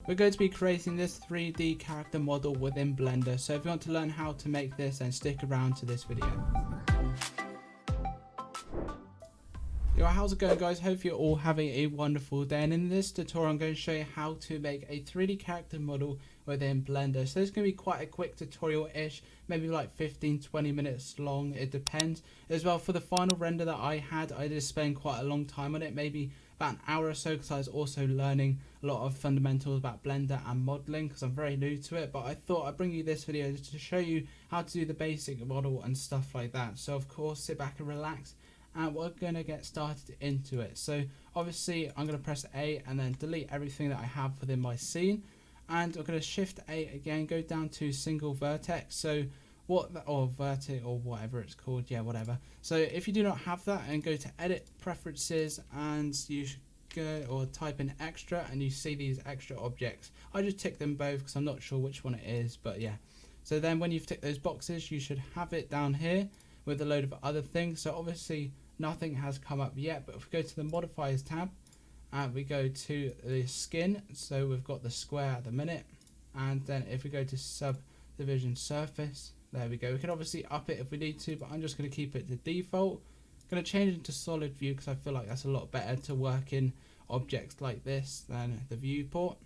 we're going to be creating this 3D character model within Blender. So if you want to learn how to make this, then stick around to this video. Yo, how's it going, guys? Hope you're all having a wonderful day, and in this tutorial I'm going to show you how to make a 3D character model within Blender. So it's going to be quite a quick tutorial-ish, maybe like 15-20 minutes long, it depends. As well, for the final render that I did spend quite a long time on it, maybe about an hour or so, because I was also learning a lot of fundamentals about Blender and modeling because I'm very new to it. But I thought I'd bring you this video to show you how to do the basic model and stuff like that. So of course, sit back and relax, and we're going to get started into it. So obviously I'm going to press A and then delete everything that I have within my scene, and I'm going to shift A again, go down to single vertex. So vertex or whatever it's called, yeah, whatever. So if you do not have that, and go to edit preferences, and you should go or type in extra, and you see these extra objects. I just tick them both because I'm not sure which one it is, but yeah. So then when you've ticked those boxes, you should have it down here with a load of other things. So obviously nothing has come up yet, but if we go to the modifiers tab and we go to the skin, so we've got the square at the minute, and then if we go to subdivision surface, there we go. We can obviously up it if we need to, but I'm just going to keep it to default. I'm going to change it to solid view because I feel like that's a lot better to work in objects like this than the viewport.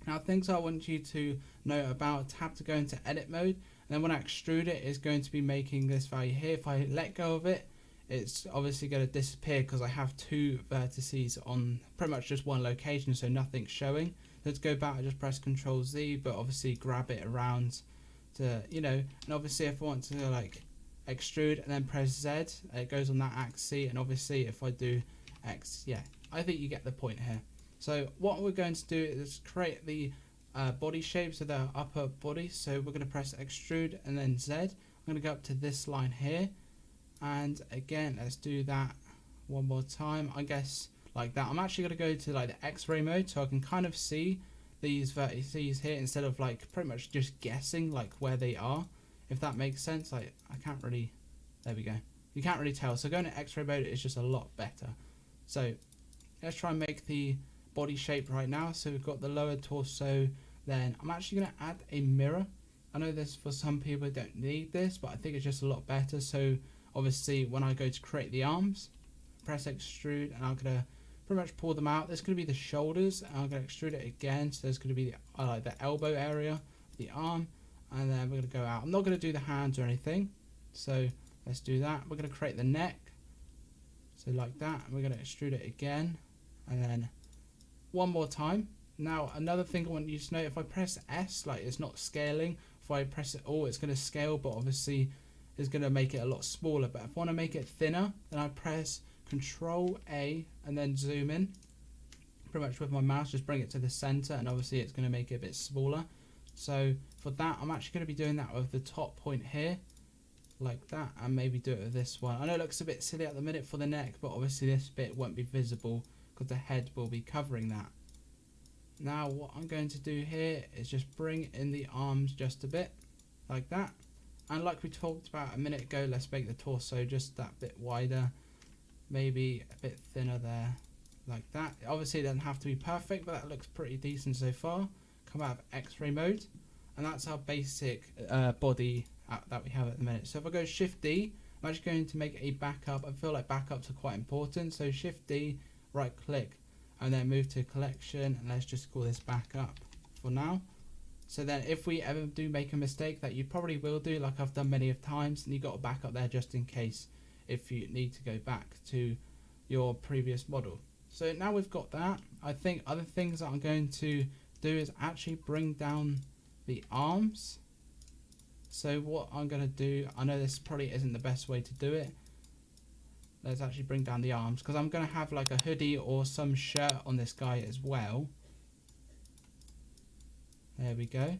Now, things I want you to know about: tab to go into edit mode, and then when I extrude it, it's going to be making this value here. If I let go of it, it's obviously going to disappear because I have two vertices on pretty much just one location, so nothing's showing. Let's go back, I just press Ctrl Z, but obviously grab it around to, you know, and obviously if I want to like extrude and then press Z, it goes on that axis, and obviously if I do X, yeah, I think you get the point here. So what we're going to do is create the body shape, so the upper body. So we're going to press extrude and then Z. I'm going to go up to this line here, and again let's do that one more time, I guess like that. I'm actually going to go to like the X-ray mode so I can kind of see these vertices here instead of like pretty much just guessing like where they are, if that makes sense. Like I can't really, there we go, you can't really tell. So going to X-ray mode is just a lot better. So let's try and make the body shape right now. So we've got the lower torso, then I'm actually going to add a mirror. I know this for some people don't need this, but I think it's just a lot better. So obviously when I go to create the arms, press extrude, and I'm going to pretty much pull them out. There's going to be the shoulders, and I'm going to extrude it again, so there's going to be the, like the elbow area of the arm, and then we're going to go out. I'm not going to do the hands or anything, so let's do that. We're going to create the neck, so like that, and we're going to extrude it again, and then one more time. Now another thing I want you to know, if I press S, like it's not scaling. If I press it all, it's going to scale, but obviously it's going to make it a lot smaller. But if I want to make it thinner, then I press Control A and then zoom in pretty much with my mouse, just bring it to the center, and obviously it's going to make it a bit smaller. So for that, I'm actually going to be doing that with the top point here like that, and maybe do it with this one. I know it looks a bit silly at the minute for the neck, but obviously this bit won't be visible because the head will be covering that. Now what I'm going to do here is just bring in the arms just a bit like that, and like we talked about a minute ago, let's make the torso just that bit wider, maybe a bit thinner there like that. Obviously it doesn't have to be perfect, but that looks pretty decent so far. Come out of X-ray mode, and that's our basic body that we have at the minute. So if I go Shift D, I'm actually going to make a backup. I feel like backups are quite important, so Shift D, right click, and then move to collection, and let's just call this backup for now. So then if we ever do make a mistake, that you probably will do, like I've done many of times, and you got a backup there just in case if you need to go back to your previous model. So now we've got that, I think other things that I'm going to do is actually bring down the arms. So what I'm going to do, I know this probably isn't the best way to do it, let's actually bring down the arms, because I'm going to have like a hoodie or some shirt on this guy as well. There we go,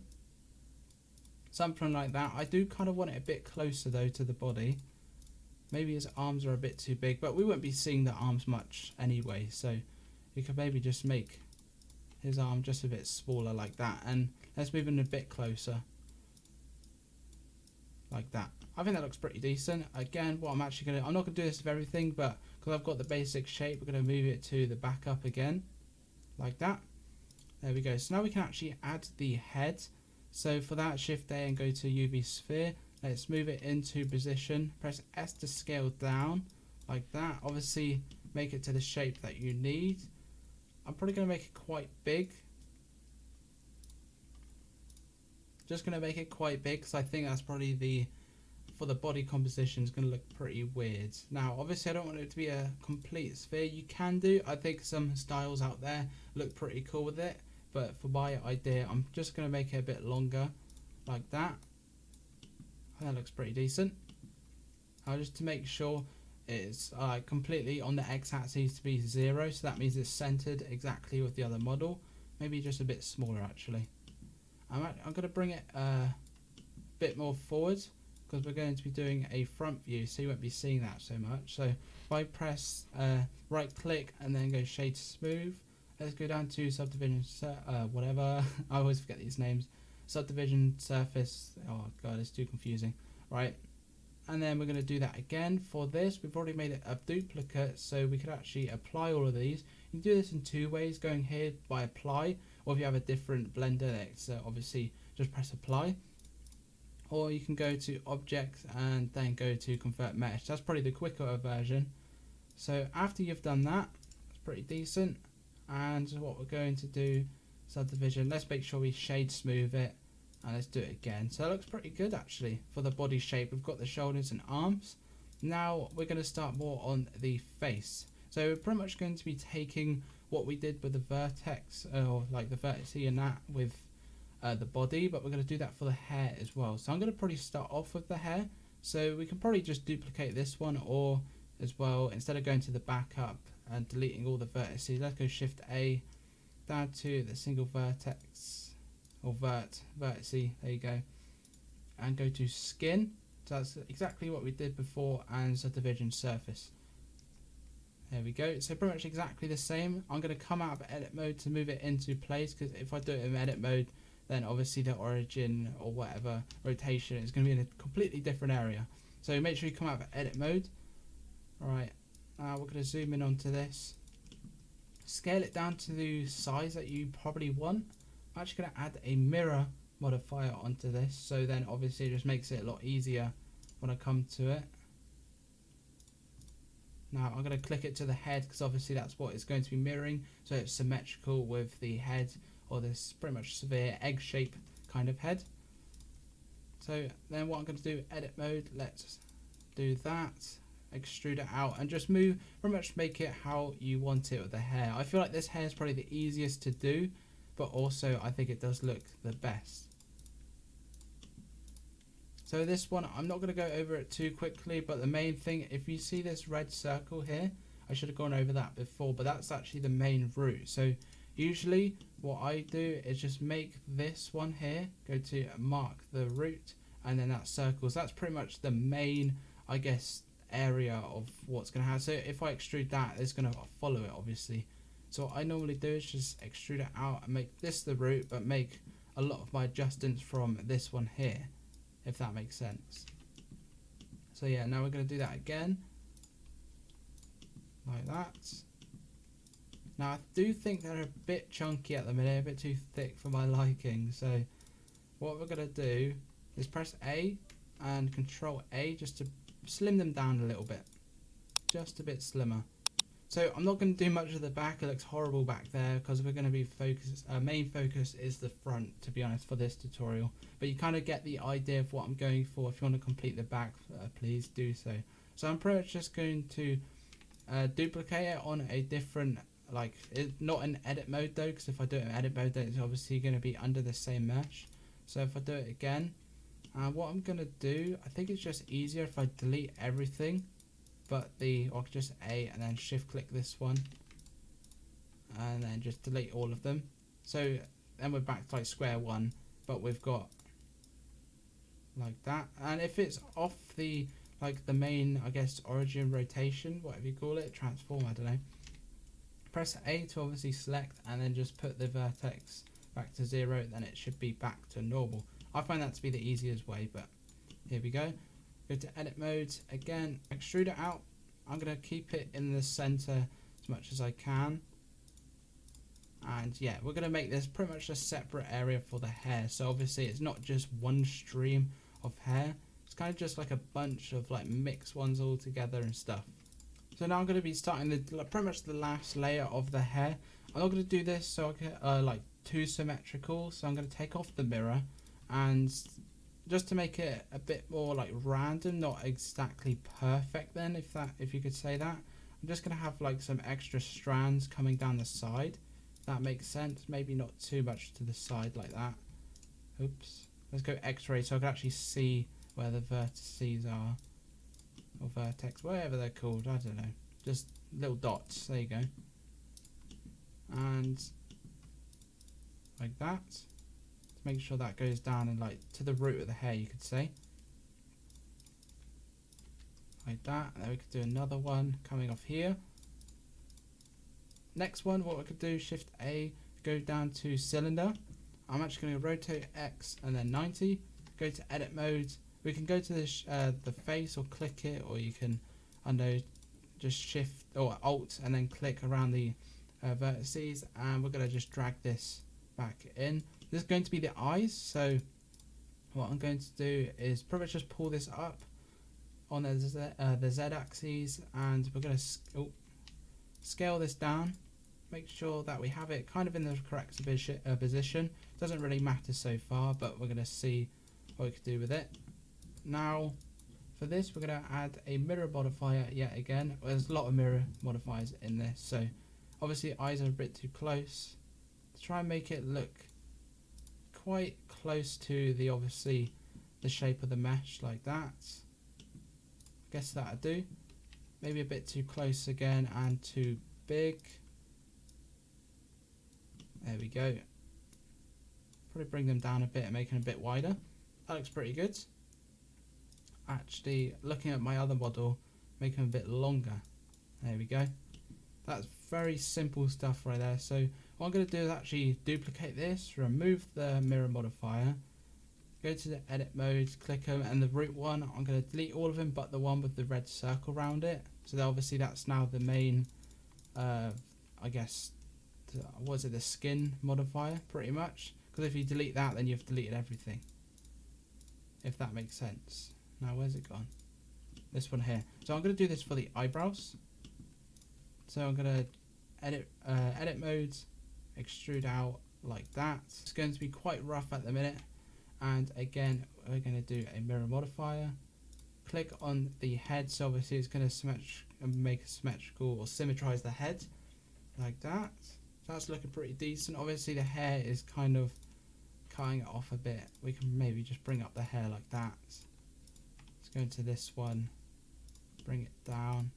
something like that. I do kind of want it a bit closer though to the body. Maybe his arms are a bit too big, but we won't be seeing the arms much anyway, so you could maybe just make his arm just a bit smaller like that, and let's move in a bit closer like that. I think that looks pretty decent. Again, what I'm actually going to, I'm not going to do this with everything, but because I've got the basic shape, we're going to move it to the backup again like that. There we go. So now we can actually add the head. So for that, Shift A and go to UV sphere. Let's move it into position. Press S to scale down like that. Obviously make it to the shape that you need. I'm probably going to make it quite big. Just going to make it quite big because I think that's probably for the body composition is going to look pretty weird. Now obviously I don't want it to be a complete sphere. You can do, I think some styles out there look pretty cool with it, but for my idea I'm just going to make it a bit longer like that. That looks pretty decent. Just to make sure it's completely on the x-axis to be 0, so that means it's centered exactly with the other model. Maybe just a bit smaller actually. I'm going to bring it a bit more forward because we're going to be doing a front view, so you won't be seeing that so much. So if I press right click and then go shade to smooth, let's go down to subdivision, whatever, I always forget these names. Subdivision, surface, oh god, it's too confusing. Right, and then we're going to do that again. For this, we've already made it a duplicate, so we could actually apply all of these. You can do this in two ways, going here by apply, or if you have a different blender, that's obviously just press apply. Or you can go to objects and then go to convert mesh. That's probably the quicker version. So after you've done that, it's pretty decent. And what we're going to do, subdivision, let's make sure we shade smooth it, and let's do it again. So it looks pretty good actually for the body shape. We've got the shoulders and arms. Now we're going to start more on the face. So we're pretty much going to be taking what we did with the vertex, or like the vertex and that with the body, but we're going to do that for the hair as well. So I'm going to probably start off with the hair. So we can probably just duplicate this one, or as well, instead of going to the backup and deleting all the vertices, let's go Shift A down to the single vertex, or vertex, there you go, and go to skin. So that's exactly what we did before, and subdivision surface. There we go. So pretty much exactly the same. I'm going to come out of edit mode to move it into place, because if I do it in edit mode, then obviously the origin or whatever rotation is going to be in a completely different area. So make sure you come out of edit mode. Alright, now we're going to zoom in onto this. Scale it down to the size that you probably want. I'm actually going to add a mirror modifier onto this, so then obviously it just makes it a lot easier when I come to it. Now I'm going to click it to the head, because obviously that's what it's going to be mirroring, so it's symmetrical with the head, or this pretty much severe egg shape kind of head. So then what I'm going to do, edit mode, let's do that, extrude it out, and just move, pretty much make it how you want it with the hair. I feel like this hair is probably the easiest to do, but also I think it does look the best. So this one, I'm not going to go over it too quickly, but the main thing, if you see this red circle here, I should have gone over that before, but that's actually the main root. So usually what I do is just make this one here, go to mark the root, and then that circles. That's pretty much the main, I guess, area of what's going to happen. So if I extrude that, it's going to follow it obviously. So what I normally do is just extrude it out and make this the root, but make a lot of my adjustments from this one here, if that makes sense. So yeah, now we're going to do that again, like that. Now I do think they're a bit chunky at the minute, a bit too thick for my liking. So what we're going to do is press A and Control A just to slim them down a little bit, just a bit slimmer. So I'm not going to do much of the back, it looks horrible back there, because we're going to be focused, main focus is the front, to be honest, for this tutorial. But you kind of get the idea of what I'm going for. If you want to complete the back, please do so. So I'm pretty much just going to duplicate it on a different, like, not in edit mode though, because if I do it in edit mode, then it's obviously going to be under the same mesh. So if I do it again, what I'm going to do, I think it's just easier if I delete everything, but or just A and then shift click this one, and then just delete all of them. So then we're back to like square one, but we've got like that. And if it's off the, like the main, I guess, origin rotation, whatever you call it, transform, I don't know, press A to obviously select, and then just put the vertex back to 0, then it should be back to normal. I find that to be the easiest way, but here we go. Go to edit mode again, extrude it out. I'm going to keep it in the center as much as I can, And yeah, we're going to make this pretty much a separate area for the hair. So obviously it's not just one stream of hair. It's kind of just like a bunch of like mixed ones all together and stuff. So now I'm going to be starting pretty much the last layer of the hair. I'm not going to do this so I can like too symmetrical. So I'm going to take off the mirror, and just to make it a bit more like random, not exactly perfect then, if you could say that, I'm just going to have like some extra strands coming down the side. That makes sense. Maybe not too much to the side like that. Oops. Let's go X-ray so I can actually see where the vertices are. Or vertex, whatever they're called. I don't know. Just little dots. There you go. And like that. To make sure that goes down and like to the root of the hair, you could say. Like that. And then we could do another one coming off here. Next one, what we could do, Shift A, go down to cylinder. I'm actually going to rotate X and then 90. Go to edit mode. We can go to the face or click it, or you can, I know, just Shift or Alt and then click around the vertices, and we're going to just drag this back in. This is going to be the eyes. So what I'm going to do is pretty much just pull this up on the Z axis, and we're going to scale this down. Make sure that we have it kind of in the correct position. Doesn't really matter so far, but we're going to see what we can do with it. Now for this, we're going to add a mirror modifier yet again. There's a lot of mirror modifiers in this, so obviously eyes are a bit too close. To try and make it look quite close to the shape of the mesh, like that. I guess that'll do. Maybe a bit too close again and too big. There we go. Probably bring them down a bit and make them a bit wider. That looks pretty good. Actually, looking at my other model, make them a bit longer. There we go. That's very simple stuff right there. So what I'm going to do is actually duplicate this, remove the mirror modifier, go to the edit mode, click them, and the root one, I'm going to delete all of them but the one with the red circle around it. So obviously that's now the main, I guess, was it the skin modifier pretty much, because if you delete that then you've deleted everything, if that makes sense. Now where's it gone? This one here. So I'm going to do this for the eyebrows. So I'm going to edit modes, extrude out like that. It's going to be quite rough at the minute, and again we're going to do a mirror modifier, click on the head, so obviously it's going to make a symmetrical or symmetrize the head like that. That's looking pretty decent. Obviously the hair is kind of cutting it off a bit. We can maybe just bring up the hair like that. Let's go into this one, bring it down.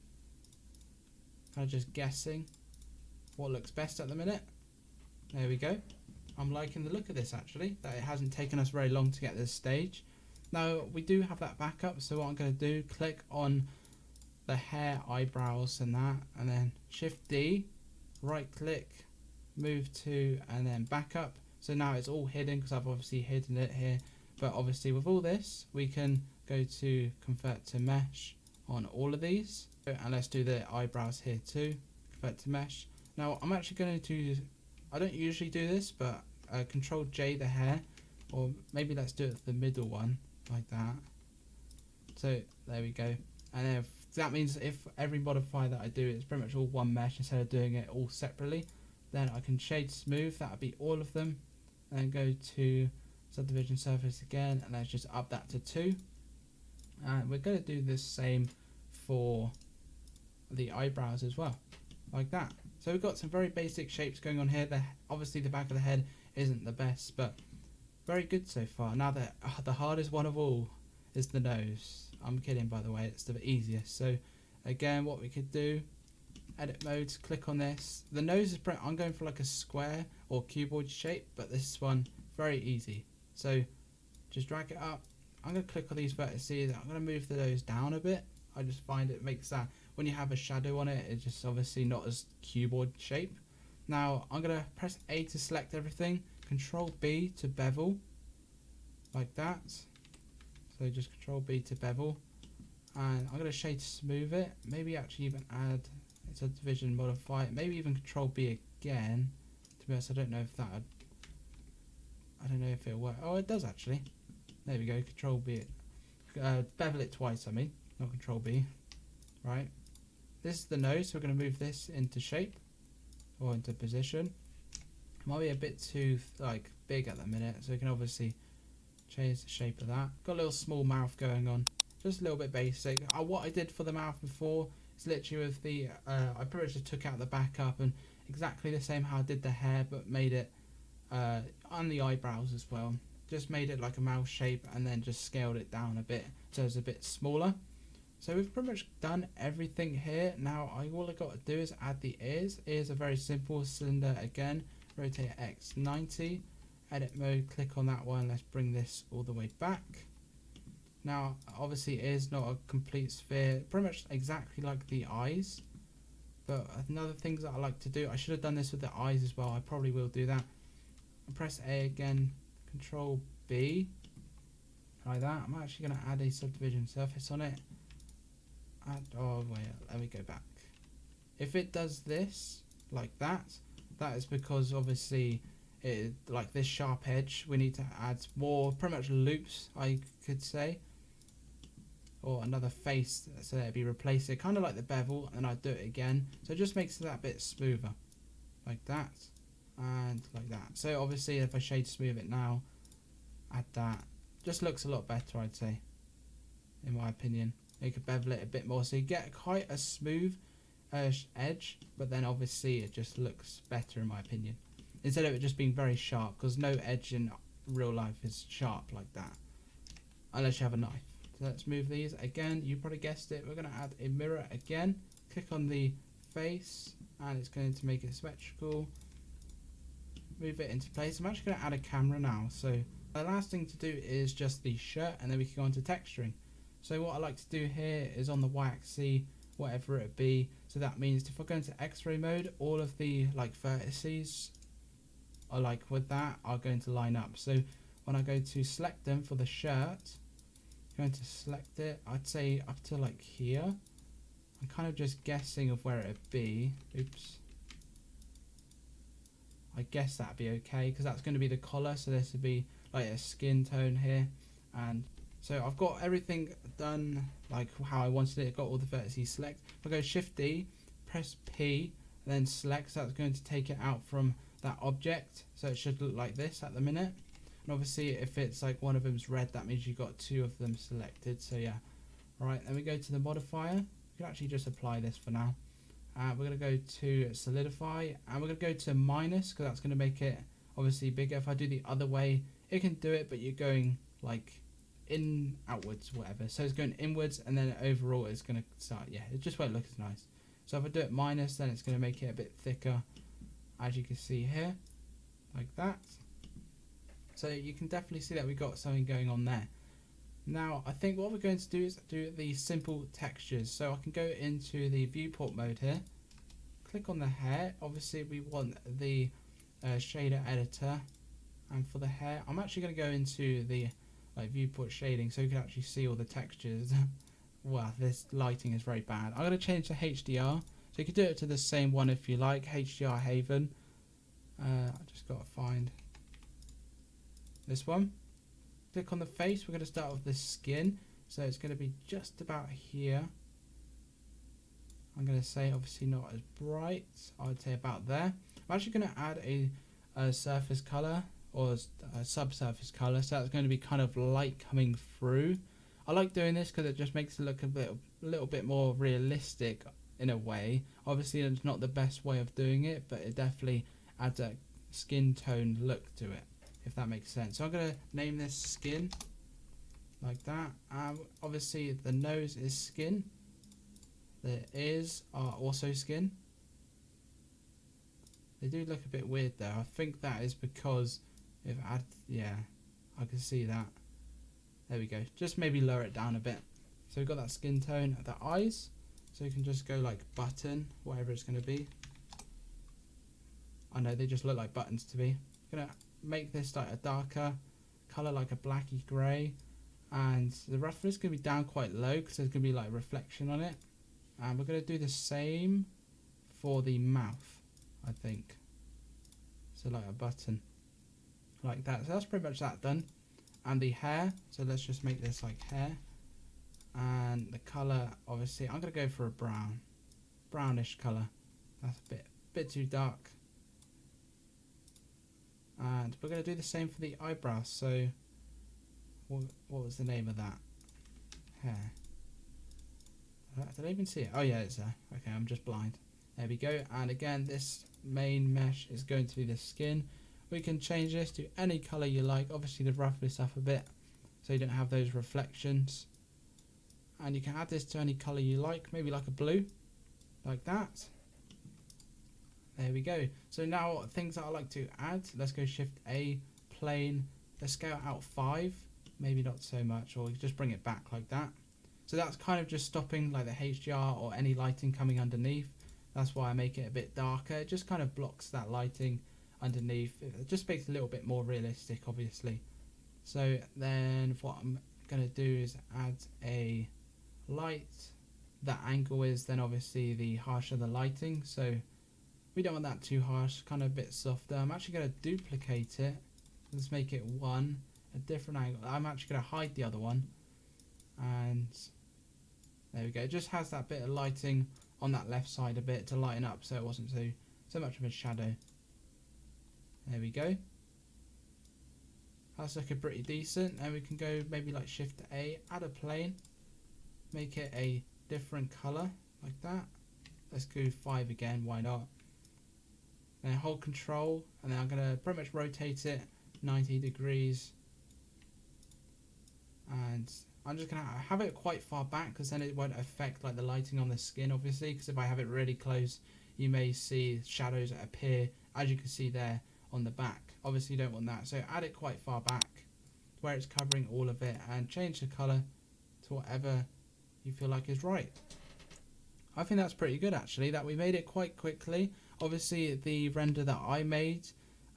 Kind of just guessing what looks best at the minute. There we go. I'm liking the look of this actually, that it hasn't taken us very long to get to this stage. Now we do have that backup, so what I'm going to do, click on the hair, eyebrows and that, and then Shift D, right click, move to, and then backup. So now it's all hidden because I've obviously hidden it here, but obviously with all this we can go to convert to mesh on all of these, and let's do the eyebrows here too, convert to mesh. Now I'm actually going to, I don't usually do this, but Control J the hair, or maybe let's do it the middle one like that. So there we go, and if that means if every modifier that I do is pretty much all one mesh instead of doing it all separately, then I can shade smooth, that would be all of them, and then go to subdivision surface again, and let's just up that to 2, and we're going to do the same for the eyebrows as well, like that. So we've got some very basic shapes going on here. Obviously the back of the head isn't the best, but very good so far. Now the hardest one of all is the nose. I'm kidding, by the way, it's the easiest. So again, what we could do, edit modes, click on this. The nose is I'm going for like a square or cuboid shape, but this one very easy. So just drag it up. I'm going to click on these vertices. I'm going to move the nose down a bit. I just find it makes that when you have a shadow on it, it's just obviously not as cuboid shape. Now I'm going to press A to select everything, Control B to bevel, like that. So just Control B to bevel, and I'm going to shade smooth it, maybe actually even add a subdivision modifier, maybe even Control B again to be honest, I don't know if that. I don't know if it'll work. Oh, it does actually. There we go. Control B. Bevel it twice. I mean, not Control B. Right. This is the nose. So we're going to move this into shape or into position. It might be a bit too like big at the minute, so we can obviously change the shape of that. Got a little small mouth going on. Just a little bit basic. What I did for the mouth before is literally with the. I pretty much just took out the back up and exactly the same how I did the hair, but made it on the eyebrows as well. Just made it like a mouth shape and then just scaled it down a bit so it's a bit smaller. So we've pretty much done everything here. Now all I got to do is add the ears. Ears are very simple. Cylinder again, rotate X 90, edit mode, click on that one. Let's bring this all the way back. Now obviously ears not a complete sphere, pretty much exactly like the eyes. But another things that I like to do, I should have done this with the eyes as well. I probably will do that. Press A again, Control B, like that. I'm actually going to add a subdivision surface on it. Oh wait, let me go back. If it does this like that, that is because obviously it, like this sharp edge, we need to add more pretty much loops, I could say, or another face, so that'd be replace it kind of like the bevel, and I'd do it again, so it just makes that bit smoother like that and like that. So obviously if I shade smooth it now, add that, just looks a lot better, I'd say, in my opinion. You could bevel it a bit more so you get quite a smooth edge, but then obviously it just looks better in my opinion, instead of it just being very sharp, because no edge in real life is sharp like that unless you have a knife. So let's move these again. You probably guessed it, we're going to add a mirror again. Click on the face and it's going to make it symmetrical. Move it into place. I'm actually going to add a camera now. So the last thing to do is just the shirt, and then we can go on to texturing. So what I like to do here is on the y-axis, whatever it be. So that means if I go into X-ray mode, all of the like vertices are like with that are going to line up. So when I go to select them for the shirt, I'm going to select it, I'd say up to like here. I'm kind of just guessing of where it'd be. Oops. I guess that'd be okay because that's going to be the collar. So this would be like a skin tone here, and so I've got everything done like how I wanted it. Got all the vertices select. If I go Shift D, press P, then select. So that's going to take it out from that object. So it should look like this at the minute. And obviously, if it's like one of them's red, that means you've got two of them selected. So yeah, right. Then we go to the modifier. You can actually just apply this for now. We're going to go to solidify, and we're going to go to minus because that's going to make it obviously bigger. If I do the other way, it can do it, but you're going like in outwards, whatever. So it's going inwards, and then overall it's going to start. Yeah, it just won't look as nice. So if I do it minus, then it's going to make it a bit thicker, as you can see here, like that. So you can definitely see that we've got something going on there. Now I think what we're going to do is do the simple textures. So I can go into the viewport mode here, click on the hair. Obviously we want the shader editor, and for the hair I'm actually going to go into the like viewport shading so you can actually see all the textures. Wow, this lighting is very bad. I'm going to change to HDR, so you can do it to the same one if you like, HDR Haven. I just got to find this one. Click on the face. We're going to start with the skin, so it's going to be just about here. I'm going to say obviously not as bright, I would say about there. I'm actually going to add a surface color or a subsurface color, so that's going to be kind of light coming through. I like doing this because it just makes it look a little bit more realistic in a way. Obviously it's not the best way of doing it, but it definitely adds a skin tone look to it, if that makes sense. So I'm going to name this skin like that. Obviously the nose is skin, the ears are also skin. They do look a bit weird though. I think that is because if yeah, I can see that. There we go. Just maybe lower it down a bit. So we've got that skin tone. The eyes, so you can just go like button, whatever it's going to be. I know they just look like buttons to me. I'm gonna make this like a darker color, like a blacky grey, and the roughness is going to be down quite low because there's going to be like reflection on it. And we're going to do the same for the mouth, I think. So like a button like that. So that's pretty much that done. And the hair, so let's just make this like hair. And the color, obviously I'm gonna go for a brownish color. That's a bit too dark. And we're gonna do the same for the eyebrows. So what was the name of that? Hair. Did I even see it? Oh yeah, it's there. Okay, I'm just blind. There we go. And again, this main mesh is going to be the skin. We can change this to any color you like, obviously to rough this up a bit so you don't have those reflections. And you can add this to any color you like, maybe like a blue, like that. There we go. So now things that I like to add, let's go Shift A, plane, let's scale out 5, maybe not so much, or just bring it back like that. So that's kind of just stopping like the HDR or any lighting coming underneath. That's why I make it a bit darker. It just kind of blocks that lighting underneath. It just makes it a little bit more realistic, obviously. So then what I'm going to do is add a light. That angle is then obviously the harsher the lighting. So we don't want that too harsh, kind of a bit softer. I'm actually going to duplicate it. Let's make it a different angle. I'm actually going to hide the other one. And there we go. It just has that bit of lighting on that left side a bit to lighten up so it wasn't so much of a shadow. There we go. That's looking pretty decent. And we can go maybe like Shift A, add a plane, make it a different color like that. Let's go 5 again, why not? Then hold Control, and then I'm going to pretty much rotate it 90 degrees. And I'm just going to have it quite far back because then it won't affect like the lighting on the skin, obviously, because if I have it really close you may see shadows that appear, as you can see there on the back. Obviously you don't want that, so add it quite far back where it's covering all of it and change the color to whatever you feel like is right. I think that's pretty good actually, that we made it quite quickly. Obviously the render that I made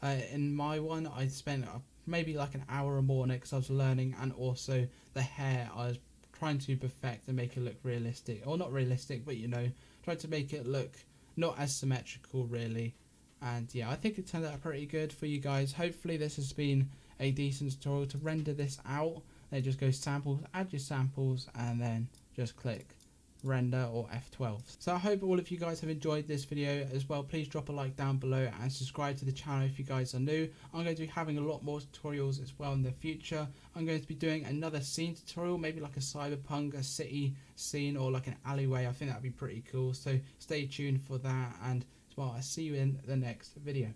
in my one, I spent maybe like an hour or more on it because I was learning, and also the hair I was trying to perfect and make it look realistic, or not realistic, but you know, trying to make it look not as symmetrical really. And yeah, I think it turned out pretty good for you guys. Hopefully this has been a decent tutorial. To render this out, then just go samples, add your samples, and then just click render or F12. So I hope all of you guys have enjoyed this video as well. Please drop a like down below and subscribe to the channel if you guys are new. I'm going to be having a lot more tutorials as well in the future. I'm going to be doing another scene tutorial, maybe like a cyberpunk, a city scene, or like an alleyway. I think that'd be pretty cool, so stay tuned for that. And well, I'll see you in the next video.